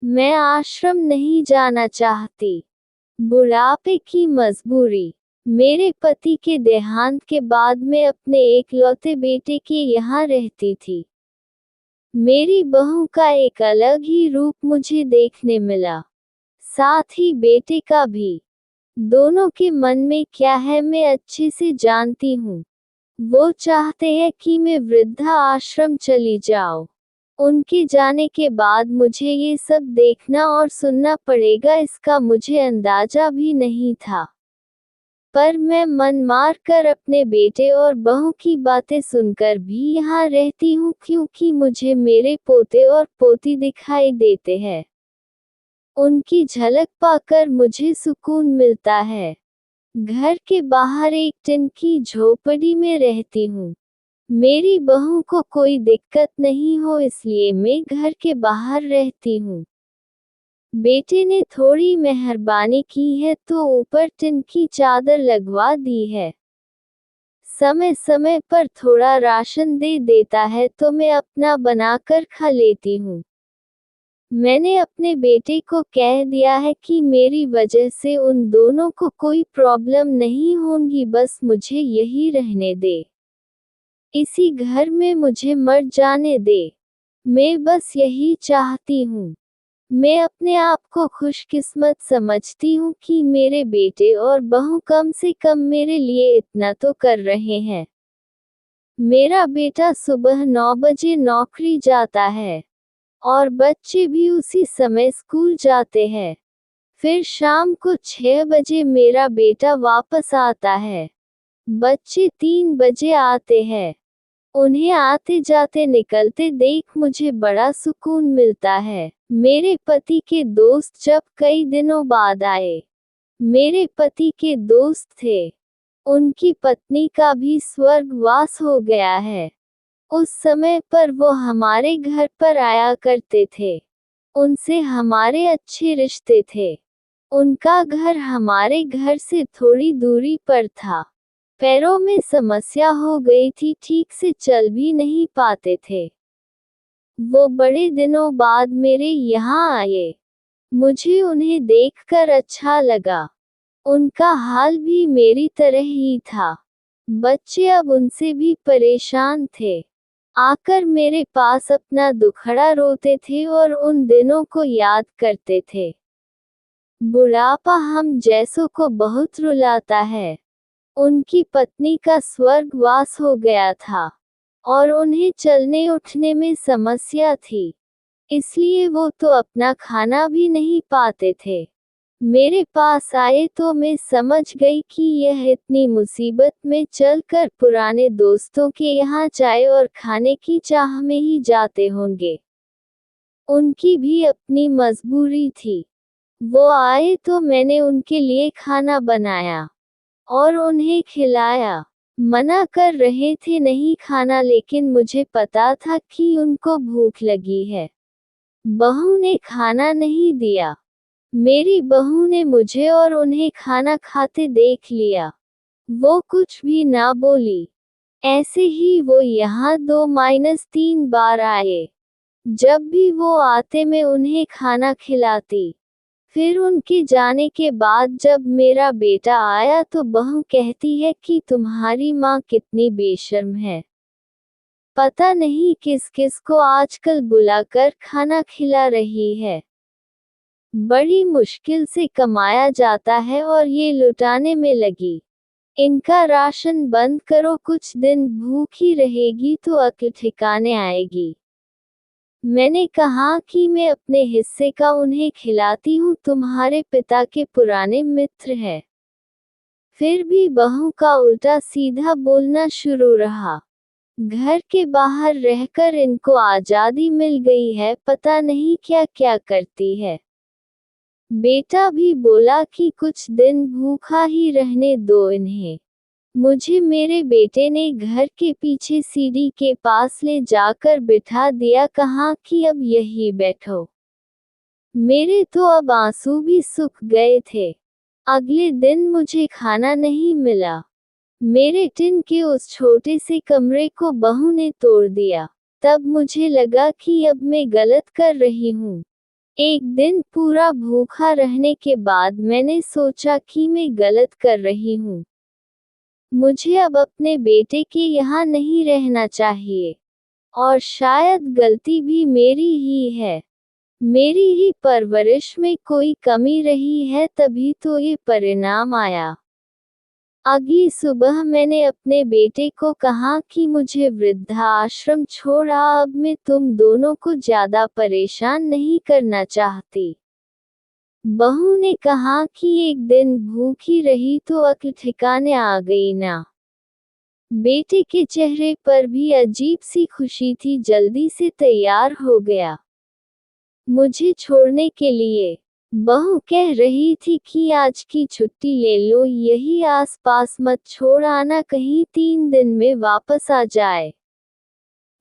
मैं आश्रम नहीं जाना चाहती। बुढ़ापे की मजबूरी। मेरे पति के देहांत के बाद मैं अपने एकलौते बेटे के यहाँ रहती थी। मेरी बहू का एक अलग ही रूप मुझे देखने मिला, साथ ही बेटे का भी। दोनों के मन में क्या है मैं अच्छे से जानती हूँ। वो चाहते हैं कि मैं वृद्धा आश्रम चली जाऊं। उनके जाने के बाद मुझे ये सब देखना और सुनना पड़ेगा, इसका मुझे अंदाजा भी नहीं था। पर मैं मन मार कर अपने बेटे और बहू की बातें सुनकर भी यहाँ रहती हूँ, क्योंकि मुझे मेरे पोते और पोती दिखाई देते हैं। उनकी झलक पाकर मुझे सुकून मिलता है। घर के बाहर एक टिन की झोपड़ी में रहती हूँ। मेरी बहू को कोई दिक्कत नहीं हो इसलिए मैं घर के बाहर रहती हूँ। बेटे ने थोड़ी मेहरबानी की है तो ऊपर टिन की चादर लगवा दी है। समय समय पर थोड़ा राशन दे देता है तो मैं अपना बनाकर खा लेती हूँ। मैंने अपने बेटे को कह दिया है कि मेरी वजह से उन दोनों को कोई प्रॉब्लम नहीं होगी, बस मुझे यही रहने दे। इसी घर में मुझे मर जाने दे। मैं बस यही चाहती हूँ। मैं अपने आप को खुशकिस्मत समझती हूँ कि मेरे बेटे और बहू कम से कम मेरे लिए इतना तो कर रहे हैं। मेरा बेटा सुबह 9 बजे नौकरी जाता है और बच्चे भी उसी समय स्कूल जाते हैं। फिर शाम को 6 बजे मेरा बेटा वापस आता है। बच्चे 3 बजे आते हैं। उन्हें आते जाते निकलते देख मुझे बड़ा सुकून मिलता है। मेरे पति के दोस्त जब कई दिनों बाद आए, मेरे पति के दोस्त थे, उनकी पत्नी का भी स्वर्गवास हो गया है। उस समय पर वो हमारे घर पर आया करते थे। उनसे हमारे अच्छे रिश्ते थे। उनका घर हमारे घर से थोड़ी दूरी पर था। पैरों में समस्या हो गई थी, ठीक से चल भी नहीं पाते थे। वो बड़े दिनों बाद मेरे यहाँ आए। मुझे उन्हें देखकर अच्छा लगा। उनका हाल भी मेरी तरह ही था। बच्चे अब उनसे भी परेशान थे। आकर मेरे पास अपना दुखड़ा रोते थे और उन दिनों को याद करते थे। बुढ़ापा हम जैसों को बहुत रुलाता है। उनकी पत्नी का स्वर्गवास हो गया था और उन्हें चलने उठने में समस्या थी, इसलिए वो तो अपना खाना भी नहीं पाते थे। मेरे पास आए तो मैं समझ गई कि यह इतनी मुसीबत में चलकर पुराने दोस्तों के यहाँ चाय और खाने की चाह में ही जाते होंगे। उनकी भी अपनी मजबूरी थी। वो आए तो मैंने उनके लिए खाना बनाया और उन्हें खिलाया। मना कर रहे थे नहीं खाना, लेकिन मुझे पता था कि उनको भूख लगी है। बहू ने खाना नहीं दिया। मेरी बहू ने मुझे और उन्हें खाना खाते देख लिया। वो कुछ भी ना बोली। ऐसे ही वो यहाँ 2-3 बार आए। जब भी वो आते मैं उन्हें खाना खिलाती। फिर उनके जाने के बाद जब मेरा बेटा आया तो बहू कहती है कि तुम्हारी माँ कितनी बेशर्म है। पता नहीं किस किस को आजकल बुलाकर खाना खिला रही है। बड़ी मुश्किल से कमाया जाता है और ये लुटाने में लगी। इनका राशन बंद करो, कुछ दिन भूखी रहेगी तो अक्ल ठिकाने आएगी। मैंने कहा कि मैं अपने हिस्से का उन्हें खिलाती हूँ, तुम्हारे पिता के पुराने मित्र हैं। फिर भी बहू का उल्टा सीधा बोलना शुरू रहा। घर के बाहर रहकर इनको आजादी मिल गई है, पता नहीं क्या क्या करती है। बेटा भी बोला कि कुछ दिन भूखा ही रहने दो इन्हें। मुझे मेरे बेटे ने घर के पीछे सीढ़ी के पास ले जाकर बिठा दिया, कहा कि अब यही बैठो। मेरे तो अब आंसू भी सूख गए थे। अगले दिन मुझे खाना नहीं मिला। मेरे टिन के उस छोटे से कमरे को बहू ने तोड़ दिया। तब मुझे लगा कि अब मैं गलत कर रही हूँ। एक दिन पूरा भूखा रहने के बाद मैंने सोचा कि मैं गलत कर रही हूँ। मुझे अब अपने बेटे के यहाँ नहीं रहना चाहिए। और शायद गलती भी मेरी ही है। मेरी ही परवरिश में कोई कमी रही है, तभी तो ये परिणाम आया। अगली सुबह मैंने अपने बेटे को कहा कि मुझे वृद्धाश्रम छोड़ आ, अब मैं तुम दोनों को ज्यादा परेशान नहीं करना चाहती। बहू ने कहा कि एक दिन भूखी रही तो अक्ल ठिकाने आ गई ना। बेटे के चेहरे पर भी अजीब सी खुशी थी, जल्दी से तैयार हो गया मुझे छोड़ने के लिए। बहू कह रही थी कि आज की छुट्टी ले लो, यही आसपास मत छोड़ आना, कहीं 3 दिन में वापस आ जाए।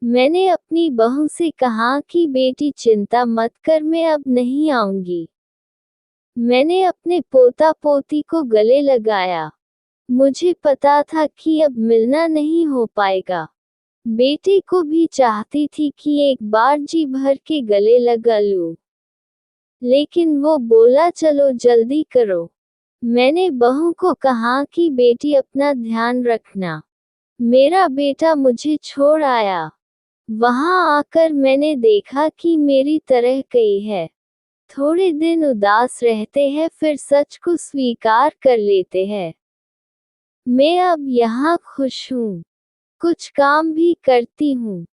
मैंने अपनी बहू से कहा कि बेटी चिंता मत कर, मैं अब नहीं आऊंगी। मैंने अपने पोता पोती को गले लगाया। मुझे पता था कि अब मिलना नहीं हो पाएगा। बेटे को भी चाहती थी कि एक बार जी भर के गले लगा लूं। लेकिन वो बोला चलो जल्दी करो। मैंने बहू को कहा कि बेटी अपना ध्यान रखना। मेरा बेटा मुझे छोड़ आया। वहां आकर मैंने देखा कि मेरी तरह कई है। थोड़े दिन उदास रहते हैं, फिर सच को स्वीकार कर लेते हैं। मैं अब यहाँ खुश हूँ। कुछ काम भी करती हूँ।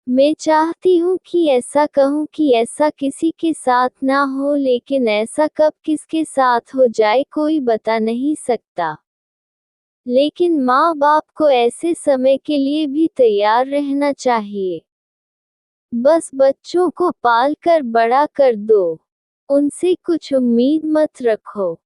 मैं चाहती हूँ कि ऐसा कहूँ कि ऐसा किसी के साथ ना हो, लेकिन ऐसा कब किसके साथ हो जाए कोई बता नहीं सकता। लेकिन माँ बाप को ऐसे समय के लिए भी तैयार रहना चाहिए। बस बच्चों को पाल कर बड़ा कर दो। उनसे कुछ उम्मीद मत रखो।